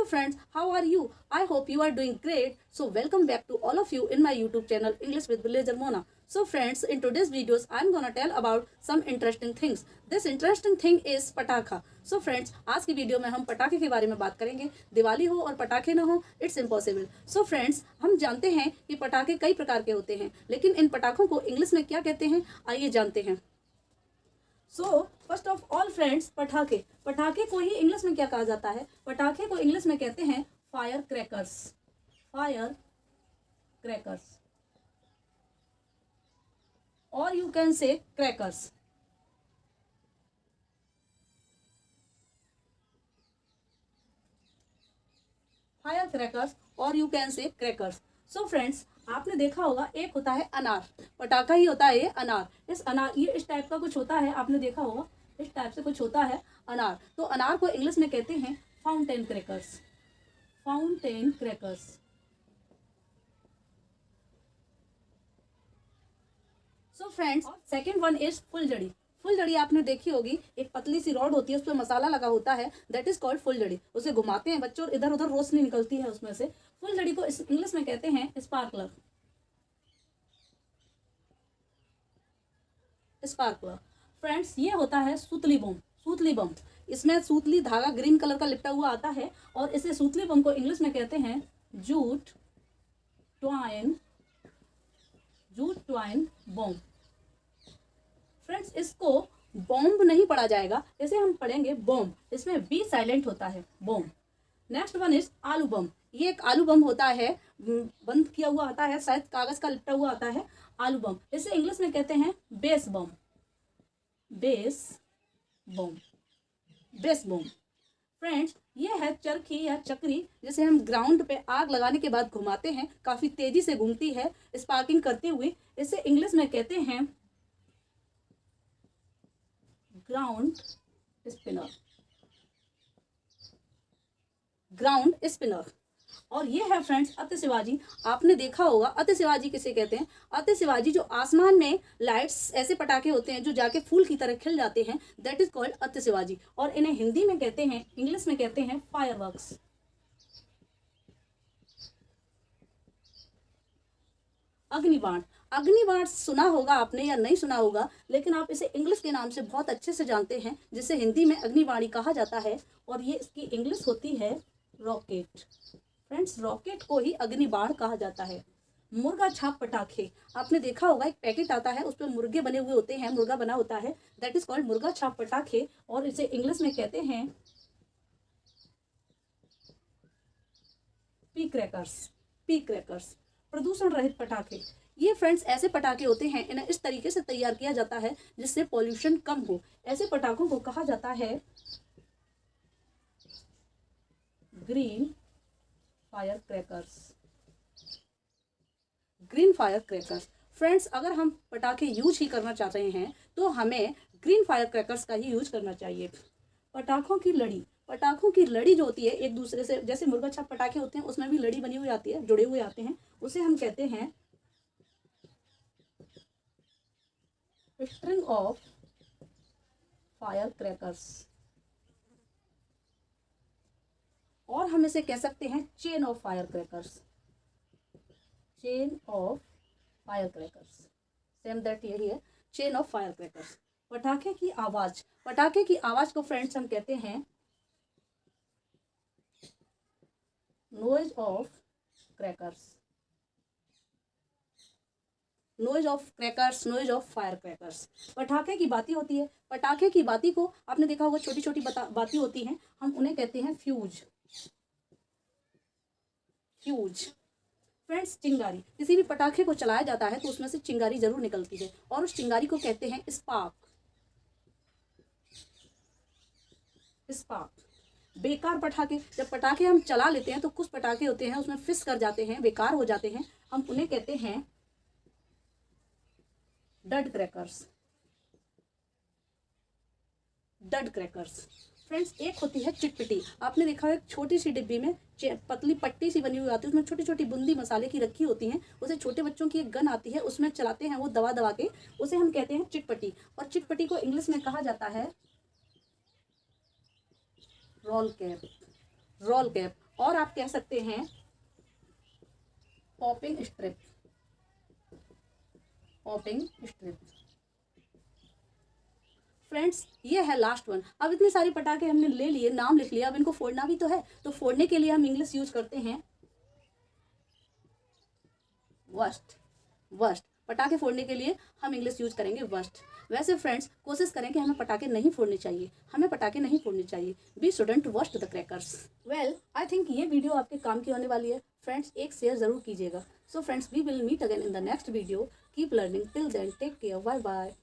Hello friends, how are you? I hope you are doing great. So welcome back to all of you in my YouTube channel English with Villager Mona. So friends, in today's videos I am gonna tell about some interesting things. This interesting thing is पटाखा. So friends, आज की video में हम पटाखे के बारे में बात करेंगे. दिवाली हो और पटाखे ना हो, इट्स इम्पॉसिबल. So friends, हम जानते हैं कि पटाखे कई प्रकार के होते हैं, लेकिन इन पटाखों को इंग्लिश में क्या कहते हैं, आइए जानते हैं. So first of all friends, पटाखे को ही इंग्लिश में क्या कहा जाता है? पटाखे को इंग्लिश में कहते हैं फायर क्रैकर्स. और you can say crackers. Fire crackers और you can say crackers. So friends, आपने देखा होगा एक होता है अनार. पटाखा ही होता है ये अनार. ये इस टाइप का कुछ होता है, आपने देखा होगा इस टाइप से कुछ होता है अनार. तो अनार को इंग्लिश में कहते हैं fountain crackers. So friends, second one is फुलझड़ी आपने देखी होगी. एक पतली सी रॉड होती है, उस पर मसाला लगा होता है, दैट इज कॉल्ड फुलझड़ी. उसे घुमाते हैं बच्चों और इधर उधर रोशनी निकलती है उसमें से. फुलझड़ी को इंग्लिश में कहते हैं स्पार्कलर. फ्रेंड्स, ये होता है सूतली बम. इसमें सूतली धागा ग्रीन कलर का लिपटा हुआ आता है और इसे सूतली बम को इंग्लिश में कहते हैं जूट ट्वाइन बॉम्ब. फ्रेंड्स, इसको बॉम्ब नहीं पढ़ा जाएगा, इसे हम पढ़ेंगे बॉम्ब. इसमें बी साइलेंट होता है, बॉम्ब. नेक्स्ट वन इज आलू बम. ये एक आलू बम होता है, बंद किया हुआ आता है, शायद कागज का लिपटा हुआ आता है. आलू बम, इसे इंग्लिश में कहते हैं बेस बम. फ्रेंड्स, ये है चरखी या चक्री, जिसे हम ग्राउंड पे आग लगाने के बाद घुमाते हैं. काफी तेजी से घूमती है, स्पार्किंग करती हुई. इसे इंग्लिश में कहते हैं ग्राउंड स्पिनर. और ये है फ्रेंड्स आतिशबाजी. आपने देखा होगा आतिशबाजी किसे कहते हैं? आतिशबाजी जो आसमान में लाइट्स, ऐसे पटाखे होते हैं जो जाके फूल की तरह खिल जाते हैं, दैट इज कॉल्ड आतिशबाजी. और इन्हें हिंदी में कहते हैं, इंग्लिश में कहते हैं फायरवर्क्स. अग्निबाण सुना होगा आपने या नहीं सुना होगा, लेकिन आप इसे इंग्लिश के नाम से बहुत अच्छे से जानते हैं, जिसे हिंदी में अग्निबाणी कहा जाता है. और ये इसकी इंग्लिश होती है रॉकेट. फ्रेंड्स, रॉकेट को ही अग्निबाण कहा जाता है. मुर्गा छाप पटाखे, आपने देखा होगा एक पैकेट आता है, उस पर मुर्गे बने हुए होते हैं, मुर्गा बना होता है, दैट इज कॉल्ड मुर्गा छाप पटाखे. और इसे इंग्लिश में कहते हैं पी क्रैकर्स. प्रदूषण रहित पटाखे. ये फ्रेंड्स ऐसे पटाखे होते हैं, इन्हें इस तरीके से तैयार किया जाता है जिससे पॉल्यूशन कम हो. ऐसे पटाखों को कहा जाता है ग्रीन फायर क्रैकर्स. फ्रेंड्स, अगर हम पटाखे यूज ही करना चाह रहे हैं तो हमें ग्रीन फायर क्रैकर्स का ही यूज करना चाहिए. पटाखों की लड़ी जो होती है एक दूसरे से, जैसे मुर्गा छाप पटाखे होते हैं उसमें भी लड़ी बनी हुई आती है, जुड़े हुए आते हैं, उसे हम कहते हैं स्ट्रिंग ऑफ फायर क्रैकर्स. और हम इसे कह सकते हैं chain of fire crackers. Same that यही है, चेन ऑफ फायर क्रैकर्स. पटाखे की आवाज को फ्रेंड्स हम कहते हैं नॉइज ऑफ फायर क्रैकर्स. पटाखे की बाती होती है. पटाखे की बाती को आपने देखा होगा, छोटी छोटी बाती होती हैं, हम उन्हें कहते हैं फ्यूज. फ्रेंड्स, चिंगारी. किसी भी पटाखे को चलाया जाता है तो उसमें से चिंगारी जरूर निकलती है और उस चिंगारी को कहते हैं स्पार्क. बेकार पटाखे. जब पटाखे हम चला लेते हैं तो कुछ पटाखे होते हैं उसमें फिस कर जाते हैं, बेकार हो जाते हैं, हम उन्हें कहते हैं डड क्रैकर्स. फ्रेंड्स, एक होती है चिटपिटी. आपने देखा है छोटी सी डिब्बी में पतली पट्टी सी बनी हुई आती है, उसमें छोटी छोटी बूंदी मसाले की रखी होती हैं. उसे छोटे बच्चों की एक गन आती है, उसमें चलाते हैं वो दबा के, उसे हम कहते हैं चिटपटी. और चिटपटी को इंग्लिश में कहा जाता है रोल कैप. और आप कह सकते हैं popping strip, popping strip. Friends ये है लास्ट वन। अब इतनी सारी पटाखे हमने ले लिए, नाम लिख लिया, अब इनको फोड़ना भी तो है, तो फोड़ने के लिए हम इंग्लिश यूज करते हैं वर्स्ट। वर्स्ट, पटाखे फोड़ने के लिए हम इंग्लिश यूज करेंगे वर्स्ट। वैसे फ्रेंड्स कोशिश करें कि हमें पटाखे नहीं फोड़ने चाहिए, हमें पटाखे नहीं फोड़ने चाहिए। We shouldn't worst the crackers. Well I think ये वीडियो आपके काम की होने वाली है। फ्रेंड्स एक शेयर जरूर कीजिएगा। So friends we will meet again in the next video. Keep learning, till then take care, bye bye.